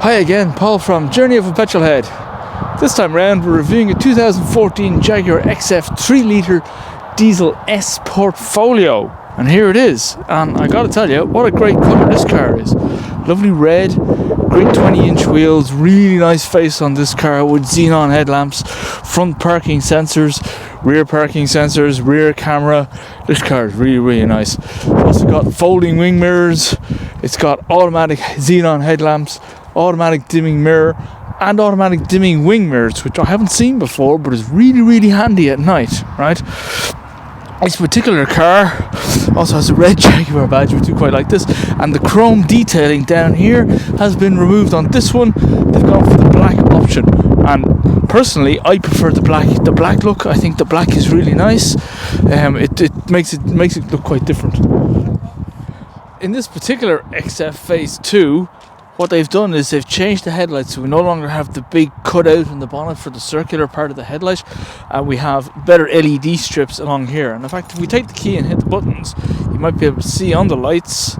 Hi again, Paul from Journey of a Petrolhead. This time around we're reviewing a 2014 Jaguar XF 3-litre diesel S Portfolio. And here it is. And I gotta tell you, what a great colour this car is. Lovely red, great 20-inch wheels, really nice face on this car with xenon headlamps, front parking sensors, rear parking sensors, rear camera. This car is really nice. It's also got folding wing mirrors. It's got automatic xenon headlamps, automatic dimming mirror, and automatic dimming wing mirrors, which I haven't seen before, but is really handy at night, right? This particular car also has a red Jaguar badge, which we quite like this, and the chrome detailing down here has been removed on this one. They've gone for the black option, and personally I prefer the black look. I think the black is really nice. It makes it look quite different. In this particular XF Phase 2, what they've done is they've changed the headlights, so we no longer have the big cutout in the bonnet for the circular part of the headlight, and we have better LED strips along here. And in fact, if we take the key and hit the buttons, you might be able to see on the lights,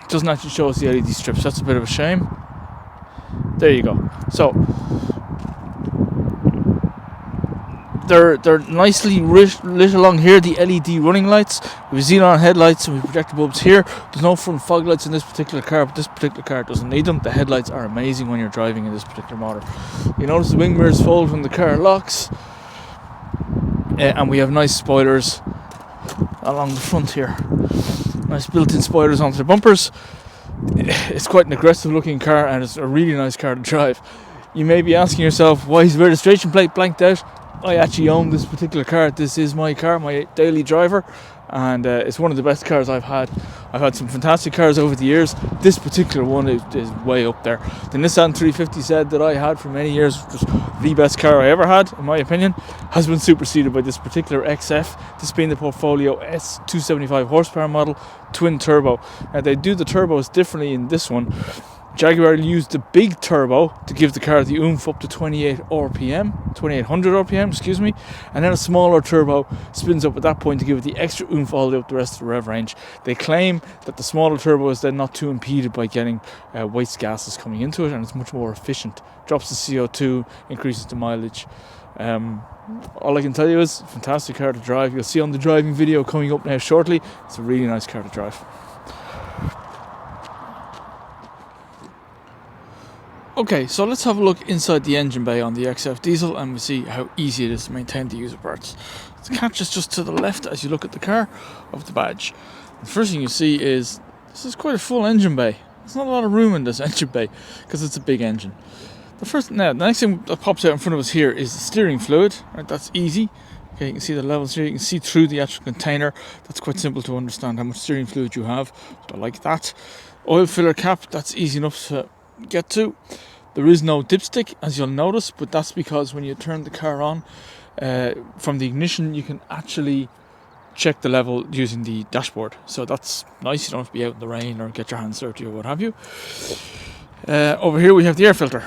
it doesn't actually show us the LED strips. That's a bit of a shame. There you go. So they're nicely lit along here, the LED running lights. We have xenon headlights and we have projector bulbs here. There's no front fog lights in this particular car, but this particular car doesn't need them. The headlights are amazing when you're driving in this particular model. You notice the wing mirrors fold when the car locks, and we have nice spoilers along the front here. Nice built-in spoilers onto the bumpers. It's quite an aggressive looking car, and it's a really nice car to drive. You may be asking yourself, why is the registration plate blanked out? I actually own this particular car. This is my car, my daily driver, and it's one of the best cars I've had. I've had some fantastic cars over the years. This particular one is way up there. The Nissan 350Z that I had for many years, which was the best car I ever had, in my opinion, has been superseded by this particular XF, this being the Portfolio S 275 horsepower model, twin turbo. Now they do the turbos differently in this one. Jaguar used the big turbo to give the car the oomph up to 2800 RPM, and then a smaller turbo spins up at that point to give it the extra oomph all the way up the rest of the rev range. They claim that the smaller turbo is then not too impeded by getting waste gases coming into it, and it's much more efficient. Drops the CO2, increases the mileage. All I can tell you is, fantastic car to drive. You'll see on the driving video coming up now shortly. It's a really nice car to drive. Okay, so let's have a look inside the engine bay on the XF diesel, and we'll see how easy it is to maintain the user parts. The catch is just to the left as you look at the car of the badge. The first thing you see is this is quite a full engine bay. There's not a lot of room in this engine bay because it's a big engine. The next thing that pops out in front of us here is the steering fluid. Right, that's easy. Okay, you can see the levels here. You can see through the actual container. That's quite simple to understand how much steering fluid you have. So I like that. Oil filler cap. That's easy enough to get to. There is no dipstick, as you'll notice, but that's because when you turn the car on from the ignition, you can actually check the level using the dashboard. So that's nice. You don't have to be out in the rain or get your hands dirty or what have you. Over here we have the air filter.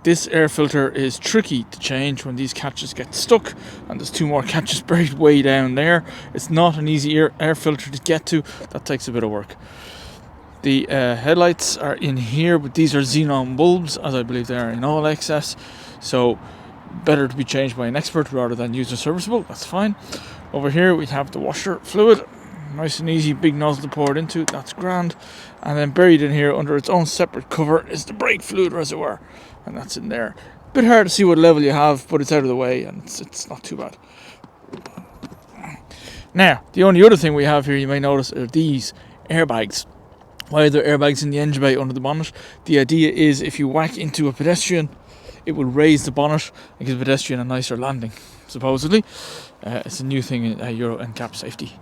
This air filter is tricky to change when these catches get stuck, and there's two more catches buried way down there. It's not an easy air filter to get to. That takes a bit of work. The headlights are in here, but these are xenon bulbs, as I believe they are in all XFs. So better to be changed by an expert rather than user serviceable. That's fine. Over here we have the washer fluid. Nice and easy, big nozzle to pour it into. That's grand. And then buried in here under its own separate cover is the brake fluid reservoir. And that's in there. Bit hard to see what level you have, but it's out of the way and it's not too bad. Now, the only other thing we have here you may notice are these airbags. Why are there airbags in the engine bay under the bonnet? The idea is if you whack into a pedestrian, it will raise the bonnet and give the pedestrian a nicer landing, supposedly. It's a new thing in Euro NCAP safety.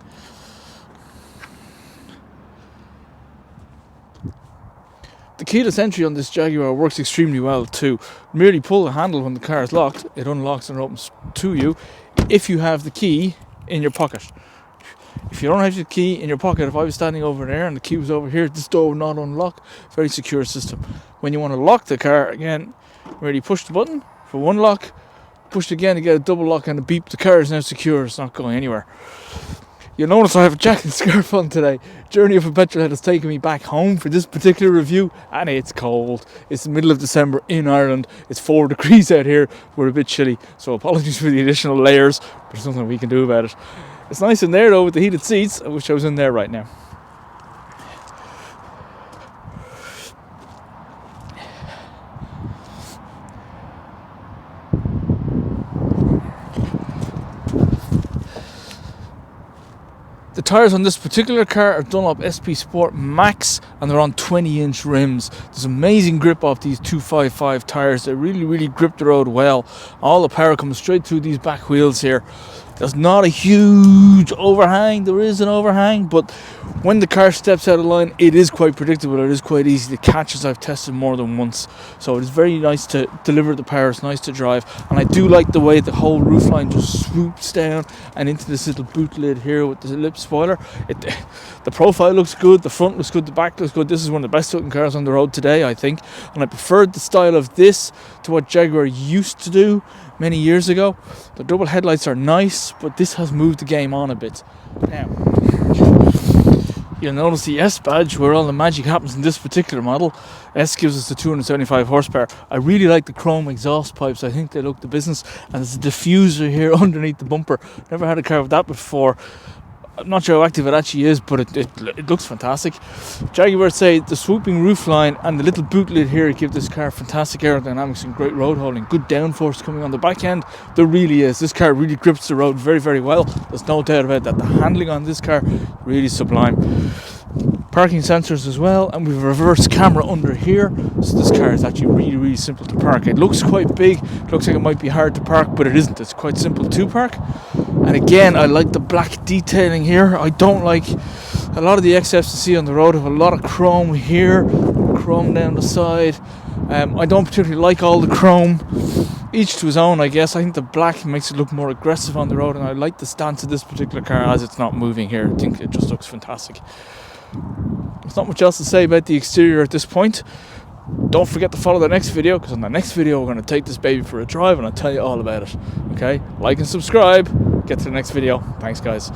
The keyless entry on this Jaguar works extremely well too. Merely pull the handle when the car is locked, it unlocks and opens to you if you have the key in your pocket. If you don't have the key in your pocket, if I was standing over there and the key was over here, this door would not unlock. Very secure system. When you want to lock the car, again, really push the button for one lock, push it again to get a double lock and a beep. The car is now secure, it's not going anywhere. You'll notice I have a jacket and scarf on today. Journey of a Petrolhead has taken me back home for this particular review, and it's cold. It's the middle of December in Ireland. It's 4 degrees out here. We're a bit chilly, so apologies for the additional layers, but there's nothing we can do about it. It's nice in there though with the heated seats. I wish I was in there right now. The tyres on this particular car are Dunlop SP Sport Max, and they're on 20-inch rims. There's amazing grip off these 255 tyres. They really grip the road well. All the power comes straight through these back wheels here. There's not a huge overhang. There is an overhang, but when the car steps out of line, it is quite predictable. It is quite easy to catch, as I've tested more than once. So it is very nice to deliver the power. It's nice to drive, and I do like the way the whole roofline just swoops down and into this little boot lid here with the lip spoiler. The profile looks good, the front looks good, the back looks good. This is one of the best looking cars on the road today, I think, and I preferred the style of this to what Jaguar used to do many years ago. The double headlights are nice, but this has moved the game on a bit. Now, you'll notice the S badge, where all the magic happens in this particular model. S gives us the 275 horsepower. I really like the chrome exhaust pipes. I think they look the business, and there's a diffuser here underneath the bumper. Never had a car with that before. I'm not sure how active it actually is, but it looks fantastic. Jaguar say the swooping roofline and the little boot lid here give this car fantastic aerodynamics and great road holding. Good downforce coming on the back end. There really is. This car really grips the road very well. There's no doubt about that. The handling on this car, really sublime. Parking sensors as well, and we've a reverse camera under here, so this car is actually really simple to park. It looks quite big, it looks like it might be hard to park, but it isn't. It's quite simple to park. And again, I like the black detailing here. I don't like a lot of the XFs you see on the road have a lot of chrome here, chrome down the side. I don't particularly like all the chrome. Each to his own, I guess. I think the black makes it look more aggressive on the road, and I like the stance of this particular car as it's not moving here. I think it just looks fantastic. There's not much else to say about the exterior at this point. Don't forget to follow the next video, because on the next video we're going to take this baby for a drive and I'll tell you all about it. Okay, like and subscribe. Get to the next video. Thanks guys.